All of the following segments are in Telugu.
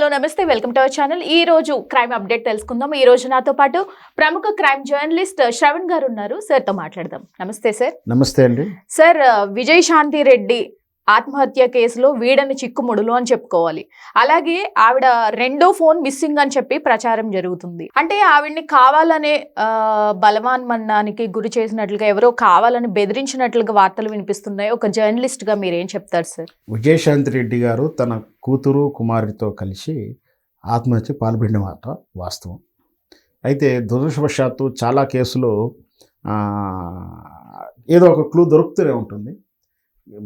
హలో నమస్తే వెల్కమ్ టు అవర్ ఛానల్. ఈ రోజు క్రైమ్ అప్డేట్ తెలుసుకుందాం. ఈ రోజు నాతో పాటు ప్రముఖ క్రైమ్ జర్నలిస్ట్ శ్రవణ్ గారు ఉన్నారు. సార్ తో మాట్లాడదాం. నమస్తే సార్. నమస్తే అండి. సార్, విజయశాంతి రెడ్డి ఆత్మహత్య కేసులో వీడని చిక్కుముడులు అని చెప్పుకోవాలి. అలాగే ఆవిడ రెండో ఫోన్ మిస్సింగ్ అని చెప్పి ప్రచారం జరుగుతుంది. అంటే ఆవిడ్ని కావాలనే బలవాన్మరణానికి గురి చేసినట్లుగా, ఎవరో కావాలని బెదిరించినట్లుగా వార్తలు వినిపిస్తున్నాయి. ఒక జర్నలిస్ట్ గా మీరేం చెప్తారు సార్? విజయశాంతి రెడ్డి గారు తన కూతురు కుమారుడితో కలిసి ఆత్మహత్య పాల్పడిన మాట వాస్తవం. అయితే దురదృష్టవశాత్తు చాలా కేసులు ఏదో ఒక క్లూ దొరుకుతూనే ఉంటుంది.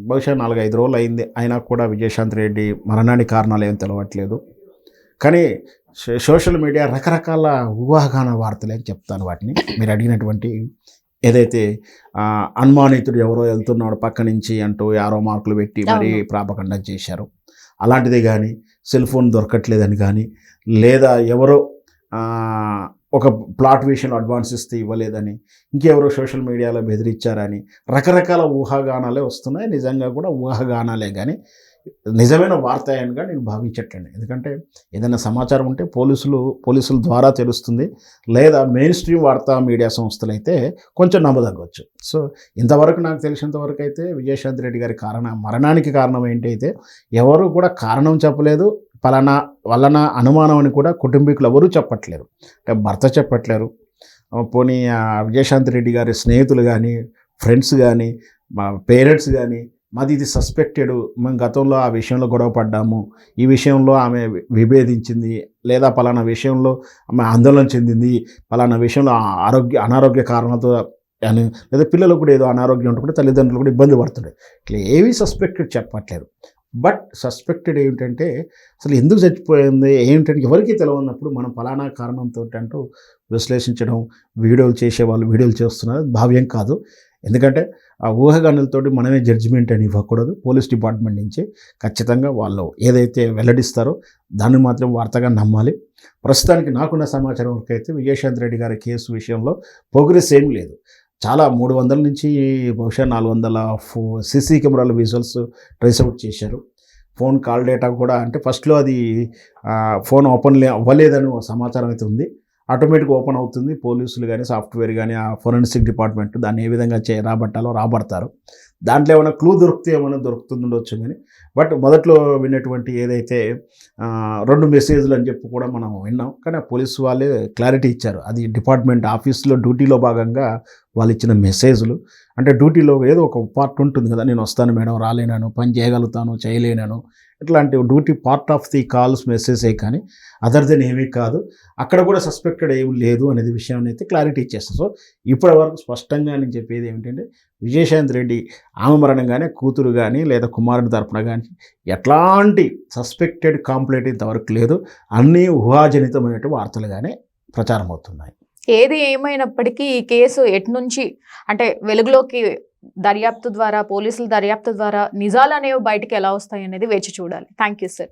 బహుశా 4-5 రోజులు అయింది, అయినా కూడా విజయశాంతి రెడ్డి మరణానికి కారణాలు ఏం తెలవట్లేదు. కానీ సోషల్ మీడియా రకరకాల ఊహాగాన వార్తలు అని చెప్తాను వాటిని. మీరు అడిగినటువంటి ఏదైతే అనుమానితుడు ఎవరో వెళ్తున్నాడు పక్క నుంచి అంటూ 6 మార్కులు పెట్టి మరీ ప్రాపగండం చేశారు, అలాంటిదే కానీ సెల్ ఫోన్ దొరకట్లేదని కానీ, లేదా ఎవరో ఒక ప్లాట్ విషయంలో అడ్వాన్స్ ఇస్తే ఇవ్వలేదని, ఇంకెవరో సోషల్ మీడియాలో బెదిరించారని రకరకాల ఊహాగానాలే వస్తున్నాయి. నిజంగా కూడా ఊహాగానాలే కానీ నిజమైన వార్త అనిగా నేను భావించట్లేండి. ఎందుకంటే ఏదైనా సమాచారం ఉంటే పోలీసుల ద్వారా తెలుస్తుంది, లేదా మెయిన్ స్ట్రీమ్ వార్తా మీడియా సంస్థలు అయితే కొంచెం నమ్మదగ్గవచ్చు. సో ఇంతవరకు నాకు తెలిసినంతవరకు అయితే విజయశాంతి రెడ్డి గారి మరణానికి కారణం ఏంటైతే ఎవరు కూడా కారణం చెప్పలేదు, పలానా వలన అనుమానం అని కూడా కుటుంబీకులు ఎవరూ చెప్పట్లేరు. అంటే భర్త చెప్పట్లేరు, పోనీ విజయశాంతి రెడ్డి గారి స్నేహితులు కానీ, ఫ్రెండ్స్ కానీ, మా పేరెంట్స్ కానీ మాది ఇది సస్పెక్టెడ్, మేము గతంలో ఆ విషయంలో గొడవ పడ్డాము, ఈ విషయంలో ఆమె విభేదించింది, లేదా పలానా విషయంలో ఆమె ఆందోళన చెందింది, పలానా విషయంలో అనారోగ్య కారణాలతో అని, లేదా పిల్లలకు కూడా ఏదో అనారోగ్యం ఉంటే కూడా తల్లిదండ్రులు కూడా ఇబ్బంది పడుతుండే, ఇట్లా ఏవి సస్పెక్టెడ్ చెప్పట్లేరు. బట్ సస్పెక్టెడ్ ఏమిటంటే అసలు ఎందుకు చచ్చిపోయింది ఏమిటంటే ఎవరికీ తెలియనప్పుడు మనం ఫలానా కారణంతో అంటూ విశ్లేషించడం, వీడియోలు చేసేవాళ్ళు వీడియోలు చేస్తున్నారు భావ్యం కాదు. ఎందుకంటే ఆ ఊహాగానాలతోటి మనమే జడ్జిమెంట్ అని ఇవ్వకూడదు. పోలీస్ డిపార్ట్మెంట్ నుంచి ఖచ్చితంగా వాళ్ళు ఏదైతే వెల్లడిస్తారో దాన్ని మాత్రం వార్తగా నమ్మాలి. ప్రస్తుతానికి నాకున్న సమాచారం వరకు అయితే విజయశాంతి రెడ్డి గారి కేసు విషయంలో ప్రోగ్రెస్ ఏం లేదు. చాలా 300 నుంచి బహుశా 400 సీసీ కెమెరాల విజువల్స్ ట్రేస్ అవుట్ చేశారు. ఫోన్ కాల్ డేటా కూడా, అంటే ఫస్ట్లో అది ఫోన్ ఓపెన్ అవ్వలేదని సమాచారం అయితే ఉంది. ఆటోమేటిక్ ఓపెన్ అవుతుంది. పోలీసులు కానీ సాఫ్ట్వేర్ కానీ ఆ ఫోరెన్సిక్ డిపార్ట్మెంట్ దాన్ని ఏ విధంగా రాబట్టాలో రాబడతారు. దాంట్లో ఏమైనా క్లూ దొరికితే ఏమైనా దొరుకుతుండొచ్చు కానీ, బట్ మొదట్లో విన్నటువంటి ఏదైతే 2 మెసేజ్లు అని చెప్పి కూడా మనం విన్నాం. కానీ ఆ పోలీసు వాళ్ళే క్లారిటీ ఇచ్చారు, అది డిపార్ట్మెంట్ ఆఫీస్లో డ్యూటీలో భాగంగా వాళ్ళు ఇచ్చిన మెసేజ్లు. అంటే డ్యూటీలో ఏదో ఒక పార్ట్ ఉంటుంది కదా, నేను వస్తాను మేడం, రాలేనాను, పని చేయగలుగుతాను, చేయలేనాను, ఇట్లాంటి duty part of the calls మెసేజే కానీ అదర్ దెన్ ఏమీ కాదు. అక్కడ కూడా సస్పెక్టెడ్ ఏమి లేదు అనేది విషయాన్ని అయితే క్లారిటీ ఇచ్చేస్తాను. సో ఇప్పటి వరకు స్పష్టంగా నేను చెప్పేది ఏమిటంటే విజయశాంతి రెడ్డి ఆమె మరణం కానీ, కూతురు కానీ, లేదా కుమారుడి తరపున కానీ ఎట్లాంటి సస్పెక్టెడ్ కాంప్లైంట్ ఇంతవరకు లేదు. అన్నీ ఊహాజనితమైనటువంటి వార్తలుగానే ప్రచారం అవుతున్నాయి. ఏది ఏమైనప్పటికీ ఈ కేసు ఎట్నుంచి అంటే వెలుగులోకి దర్యాప్తు ద్వారా, పోలీసుల దర్యాప్తు ద్వారా నిజాలు అనేవి బయటికి ఎలా వస్తాయి అనేది వేచి చూడాలి. Thank you sir.